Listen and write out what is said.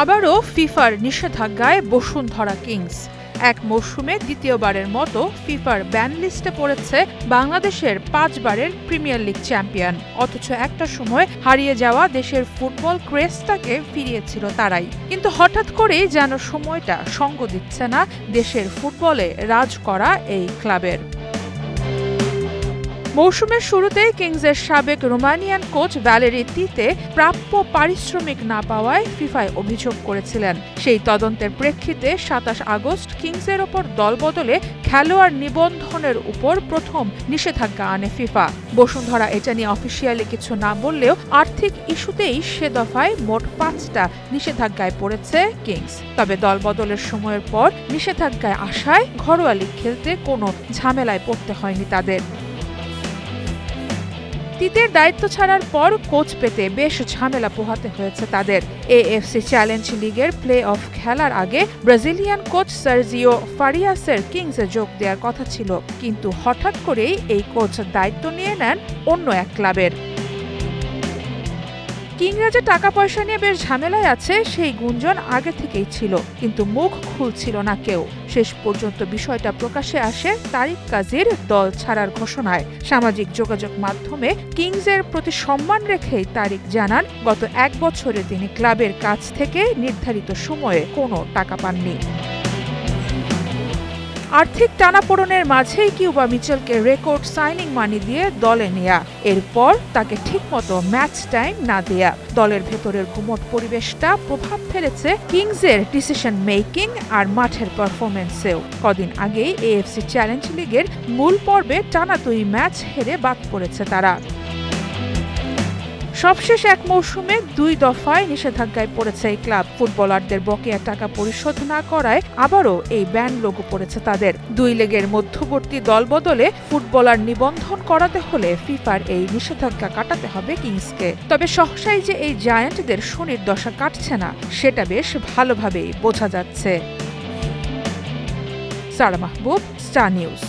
আবারও ফিফার নিষেধাজ্ঞায় বসুন্ধরা কিংস। এক মৌসুমে দ্বিতীয়বারের মতো ফিফার ব্যান লিস্টে পড়েছে বাংলাদেশের 5 বারের প্রিমিয়ার লিগ চ্যাম্পিয়ন। অথচ একটা সময় হারিয়ে যাওয়া দেশের ফুটবল ক্রেজটাকে ফিরিয়েছিল তারাই। কিন্তু হঠাৎ করেই যেন সময়টা সঙ্গ দিচ্ছে না দেশের ফুটবলে রাজ করা এই ক্লাবের। মৌসুমের শুরুতেই কিংসের সাবেক রোমানিয়ান কোচ ভ্যালেরি তিতে প্রাপ্য পারিশ্রমিক না পাওয়ায় ফিফায় অভিযোগ করেছিলেন। সেই তদন্তের প্রেক্ষিতে 27 আগস্ট কিংসের ওপর দলবদলে খেলোয়াড় নিবন্ধনের উপর প্রথম নিষেধাজ্ঞা আনে ফিফা। বসুন্ধরা এটা নিয়ে অফিসিয়ালি কিছু না বললেও আর্থিক ইস্যুতেই সে দফায় মোট 5টা নিষেধাজ্ঞায় পড়েছে কিংস। তবে দলবদলের সময়ের পর নিষেধাজ্ঞায় আসায় ঘরোয়া লিগ খেলতে কোনো ঝামেলায় পড়তে হয়নি তাদের। তিতের দায়িত্ব ছাড়ার পর কোচ পেতে বেশ ঝামেলা পোহাতে হয়েছে তাদের। এএফসি চ্যালেঞ্জ লিগের প্লে অফ খেলার আগে ব্রাজিলিয়ান কোচ সার্জিও ফারিয়াসের কিংসে যোগ দেওয়ার কথা ছিল, কিন্তু হঠাৎ করেই এই কোচ দায়িত্ব নিয়ে নেন অন্য এক ক্লাবের। কিংরা যে টাকা পয়সা নিয়ে বেশ ঝামেলায় আছে সেই গুঞ্জন আগে থেকেই ছিল, কিন্তু মুখ খুলছিল না কেউ। শেষ পর্যন্ত বিষয়টা প্রকাশ্যে আসে তারিক কাজীর দল ছাড়ার ঘোষণায়। সামাজিক যোগাযোগ মাধ্যমে কিংসের প্রতি সম্মান রেখেই তারিক জানান, গত 1 বছরে তিনি ক্লাবের কাছ থেকে নির্ধারিত সময়ে কোনো টাকা পাননি। আর্থিক টানাপোড়েনের মাঝেই কিউবা মিচেলকে রেকর্ড সাইনিং মানি দিয়ে দলে নেয়া, এরপর তাকে ঠিকমতো ম্যাচ টাইম না দেয়া, দলের ভেতরের গুমট পরিবেশটা প্রভাব ফেলেছে কিংসের ডিসিশন মেকিং আর মাঠের পারফরম্যান্সেও। কদিন আগেই এএফসি চ্যালেঞ্জ লিগের মূল পর্বে টানা 2 ম্যাচ হেরে বাদ পড়েছে তারা। সবশেষ এক মৌসুমে 2 দফায় নিষেধাজ্ঞায় পড়েছে এই ক্লাব। ফুটবলারদের বকেয়া টাকা পরিশোধ না করায় আবারও এই ব্যান লোগো পড়েছে তাদের। 2 লেগের মধ্যবর্তী দলবদলে ফুটবলার নিবন্ধন করাতে হলে ফিফার এই নিষেধাজ্ঞা কাটাতে হবে কিংসকে। তবে সহসাই যে এই জায়ান্টদের শনির দশা কাটছে না সেটা বেশ ভালোভাবেই বোঝা যাচ্ছে। সারা মাহবুব, স্টার নিউজ।